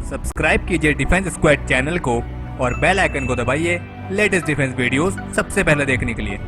Subscribe कीजिए defence squad channel को और बेल आइकन को दबाइए लेटेस्ट डिफेंस वीडियोस सबसे पहले देखने के लिए।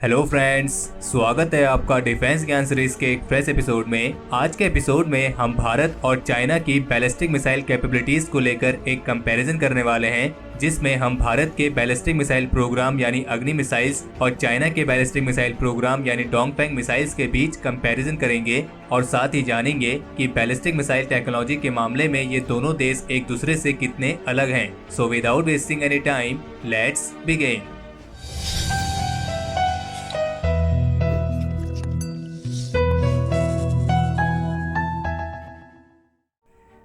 हेलो फ्रेंड्स, स्वागत है आपका डिफेंस ज्ञान सीरीज के एक फ्रेश एपिसोड में। आज के एपिसोड में हम भारत और चाइना की बैलिस्टिक मिसाइल कैपेबिलिटीज को लेकर एक कंपैरिजन करने वाले हैं, जिसमें हम भारत के बैलिस्टिक मिसाइल प्रोग्राम यानी अग्नि मिसाइल्स और चाइना के बैलिस्टिक मिसाइल प्रोग्राम यानी डोंगफेंग मिसाइल्स के बीच कंपैरिजन करेंगे और साथ ही जानेंगे कि बैलिस्टिक मिसाइल टेक्नोलॉजी के मामले में ये दोनों देश एक दूसरे से कितने अलग हैं। So without wasting any time, let's begin.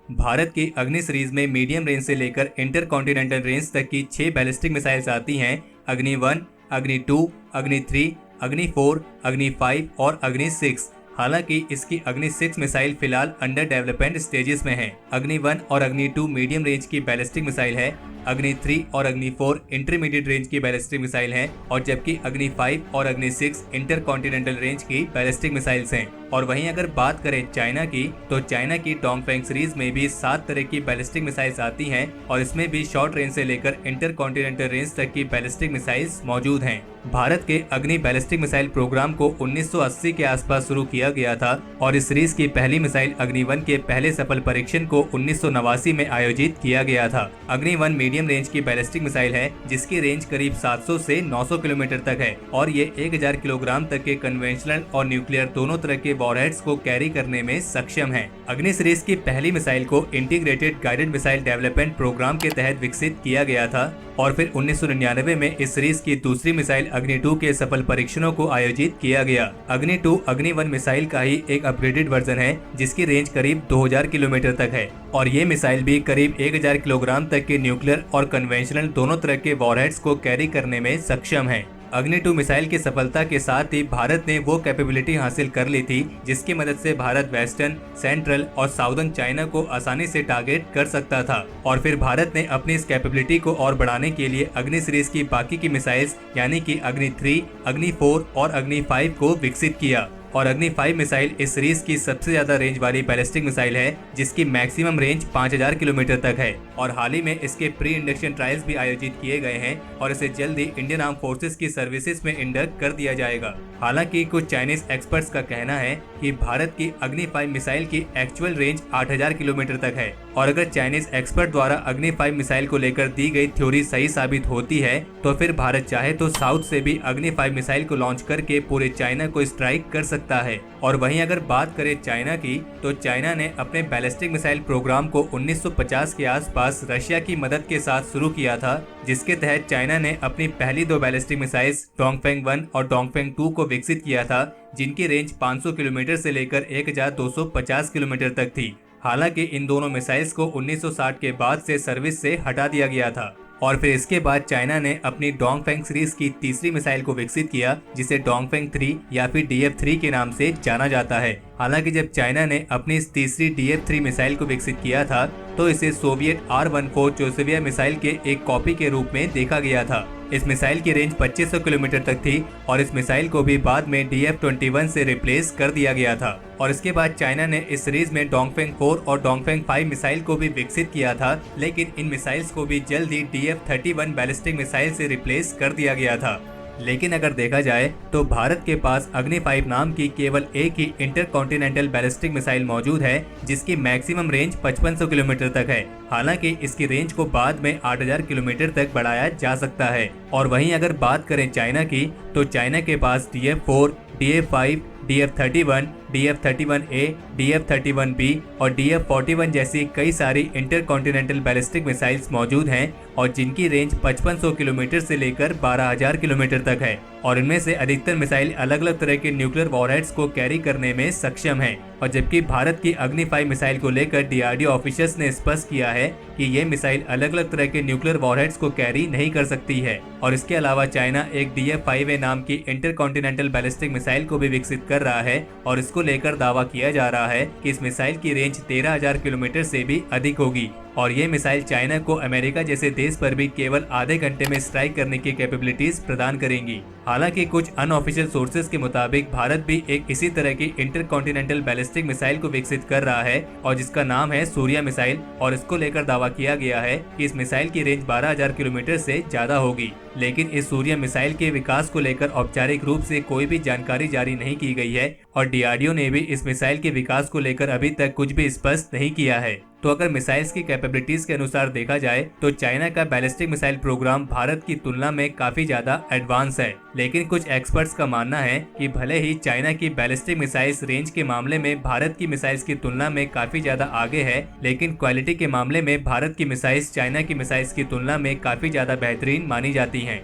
Bharat की अग्नि सीरीज में मीडियम रेंज से लेकर इंटर कॉन्टिनेंटल रेंज तक की 6 बैलिस्टिक मिसाइल्स आती हैं। अग्नि 1, अग्नि 2, अग्नि 3, अग्नि 4, अग्नि 5 और अग्नि 6। हालांकि इसकी अग्नि 6 मिसाइल फिलहाल अंडर डेवलपमेंट स्टेजेस में है। अग्नि 1 और अग्नि 2 मीडियम रेंज की बैलिस्टिक मिसाइल है। अग्नि 3 और अग्नि 4 इंटरमीडिएट रेंज की बैलिस्टिक मिसाइल हैं और जबकि अग्नि 5 और अग्नि 6 इंटर कॉन्टिनेंटल रेंज की बैलिस्टिक मिसाइल्स हैं। और वहीं अगर बात करें चाइना की, तो चाइना की डोंगफेंग सीरीज में भी 7 तरह की बैलिस्टिक मिसाइल्स आती हैं और इसमें भी शॉर्ट रेंज से लेकर इंटर कॉन्टिनेंटल रेंज तक की बैलिस्टिक मिसाइल्स मौजूद हैं। भारत के अग्नि बैलिस्टिक मिसाइल प्रोग्राम को 1980 के आसपास शुरू किया गया था और इस सीरीज की पहली मिसाइल अग्नि 1 के पहले सफल परीक्षण को 1989 में आयोजित किया गया था। अग्नि 1 मीडियम रेंज की बैलिस्टिक मिसाइल है, जिसकी रेंज करीब 700 से 900 किलोमीटर तक है और ये 1000 किलोग्राम तक के कन्वेंशनल और न्यूक्लियर दोनों तरह के वॉरहेड्स को कैरी करने में सक्षम है। अग्नि सीरीज की पहली मिसाइल को integrated guided missile development program के तहत विकसित किया गया था और फिर 1999 में इस सीरीज की दूसरी मिसाइल अग्नि 2 के सफल परीक्षणों को आयोजित किया गया। अग्नि 2 अग्नि 1 मिसाइल का ही एक अपग्रेडेड वर्जन है, जिसकी रेंज करीब 2000 किलोमीटर तक है और ये मिसाइल भी करीब 1000 किलोग्राम तक के न्यूक्लियर और कन्वेंशनल दोनों तरह के वॉरहेड्स को कैरी करने में सक्षम है। अग्नि 2 मिसाइल की सफलता के साथ ही भारत ने वो कैपेबिलिटी हासिल कर ली थी जिसकी मदद से भारत वेस्टर्न, सेंट्रल और साउदर्न चाइना को आसानी से टारगेट कर सकता था। और फिर भारत ने अपनी इस कैपेबिलिटी को और बढ़ाने के लिए अग्नि सीरीज की बाकी की मिसाइल्स यानी कि अग्नि 3, अग्नि 4 और अग्नि 5 को विकसित किया। और अग्नि 5 मिसाइल इस सीरीज की सबसे ज्यादा रेंज वाली बैलिस्टिक मिसाइल है, जिसकी मैक्सिमम रेंज 5000 किलोमीटर तक है और हाल ही में इसके प्री इंडक्शन ट्रायल्स भी आयोजित किए गए हैं और इसे जल्द ही इंडियन आर्म फोर्सेस की सर्विसेज में इंडक्ट कर दिया जाएगा। हालांकि कुछ चाइनीज एक्सपर्ट्स का कहना है कि भारत की अग्नि 5 मिसाइल की एक्चुअल रेंज 8000 किलोमीटर तक है और अगर चाइनीज एक्सपर्ट द्वारा अग्नि 5 मिसाइल को लेकर दी गई थ्योरी सही साबित होती है तो फिर भारत चाहे तो साउथ से भी अग्नि 5 मिसाइल को लॉन्च करके पूरे चाइना को स्ट्राइक कर सकता है। और वहीं अगर बात करें चाइना की, तो चाइना ने अपने बैलिस्टिक मिसाइल प्रोग्राम को 1950 के आसपास रशिया की मदद के साथ शुरू किया था, जिसके तहत चाइना ने अपनी पहली 2 बैलिस्टिक मिसाइल्स डोंगफेंग 1 और डोंगफेंग 2 को विकसित किया था, जिनकी रेंज 500 किलोमीटर से लेकर 1250 किलोमीटर तक थी। हालांकि इन दोनों मिसाइल्स को 1960 के बाद से सर्विस से हटा दिया गया था और फिर इसके बाद चाइना ने अपनी डोंगफेंग सीरीज की तीसरी मिसाइल को विकसित किया, जिसे डोंगफेंग 3 या फिर DF3 के नाम से जाना जाता है। हालांकि जब चाइना ने अपनी इस तीसरी DF3 मिसाइल को विकसित किया था तो इसे सोवियत R-14 चोसोविया मिसाइल के एक कॉपी के रूप में देखा गया था। इस मिसाइल की रेंज 2500 किलोमीटर तक थी और इस मिसाइल को भी बाद में DF-21 से रिप्लेस कर दिया गया था। और इसके बाद चाइना ने इस सीरीज में डोंगफेंग 4 और डोंगफेंग 5 मिसाइल को भी विकसित किया था, लेकिन इन मिसाइल्स को भी जल्द ही DF-31 बैलिस्टिक मिसाइल से रिप्लेस कर दिया गया था। लेकिन अगर देखा जाए तो भारत के पास अग्नि 5 नाम की केवल एक ही इंटर कॉन्टिनेंटल बैलिस्टिक मिसाइल मौजूद है, जिसकी मैक्सिमम रेंज 5500 किलोमीटर तक है। हालांकि इसकी रेंज को बाद में 8000 किलोमीटर तक बढ़ाया जा सकता है। और वहीं अगर बात करें चाइना की, तो चाइना के पास DF4, DF5, DF-31, DF-31A, DF-31B और DF-41 जैसी कई सारी इंटर कॉन्टिनेंटल बैलिस्टिक मिसाइल्स मौजूद हैं और जिनकी रेंज 5500 किलोमीटर से लेकर 12000 किलोमीटर तक है। और इनमें से अधिकतर मिसाइल अलग अलग तरह के न्यूक्लियर वॉरहेड्स को कैरी करने में सक्षम है। और जबकि भारत की अग्नि 5 मिसाइल को लेकर DRDO ऑफिशियल्स ने स्पष्ट किया है कि ये मिसाइल अलग अलग तरह के न्यूक्लियर वॉरहेड्स को कैरी नहीं कर सकती है। और इसके अलावा चाइना एक DF-5A नाम की इंटर कॉन्टिनेंटल बैलिस्टिक मिसाइल को भी विकसित कर रहा है और इसको लेकर दावा किया जा रहा है कि इस मिसाइल की रेंज 13000 किलोमीटर से भी अधिक होगी। और ये मिसाइल चाइना को अमेरिका जैसे देश पर भी केवल आधे घंटे में स्ट्राइक करने की कैपेबिलिटीज प्रदान करेंगी। हालांकि कुछ अनऑफिशियल सोर्सेज के मुताबिक भारत भी एक इसी तरह की इंटरकॉन्टिनेंटल बैलिस्टिक मिसाइल को विकसित कर रहा है और जिसका नाम है सूर्या मिसाइल, और इसको लेकर दावा किया गया है कि इस मिसाइल की रेंज 12,000 किलोमीटर से ज्यादा होगी। लेकिन इस सूर्या मिसाइल के विकास को लेकर औपचारिक रूप से कोई भी जानकारी जारी नहीं की गई है और डीआरडीओ ने भी इस मिसाइल के विकास को लेकर अभी तक कुछ भी स्पष्ट नहीं किया है। तो अगर मिसाइल्स की कैपेबिलिटीज के अनुसार देखा जाए तो चाइना का बैलिस्टिक मिसाइल प्रोग्राम भारत की तुलना में काफी ज्यादा एडवांस है। लेकिन कुछ एक्सपर्ट्स का मानना है कि भले ही चाइना की बैलिस्टिक मिसाइल्स रेंज के मामले में भारत की मिसाइल्स की तुलना में काफी ज्यादा आगे है, लेकिन क्वालिटी के मामले में भारत की मिसाइल्स चाइना की मिसाइल्स की तुलना में काफी ज्यादा बेहतरीन मानी जाती हैं।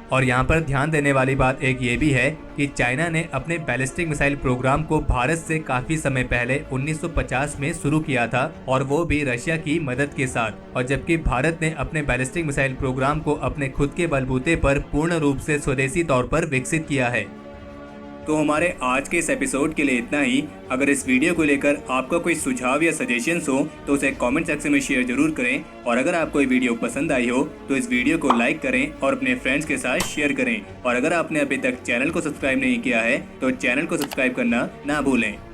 और यहाँ पर ध्यान देने वाली बात एक ये भी है कि चाइना ने अपने बैलिस्टिक मिसाइल प्रोग्राम को भारत से काफी समय पहले 1950 में शुरू किया था और वो भी रशिया की मदद के साथ, और जबकि भारत ने अपने बैलिस्टिक मिसाइल प्रोग्राम को अपने खुद के बलबूते पर पूर्ण रूप से स्वदेशी तौर पर विकसित किया है। तो हमारे आज के इस एपिसोड के लिए इतना ही। अगर इस वीडियो को लेकर आपका कोई सुझाव या सजेशंस हो तो उसे कमेंट सेक्शन में शेयर जरूर करें, और अगर आपको ये वीडियो पसंद आई हो तो इस वीडियो को लाइक करें और अपने फ्रेंड्स के साथ शेयर करें। और अगर आपने अभी तक चैनल को सब्सक्राइब नहीं किया है तो चैनल को सब्सक्राइब करना ना भूलें।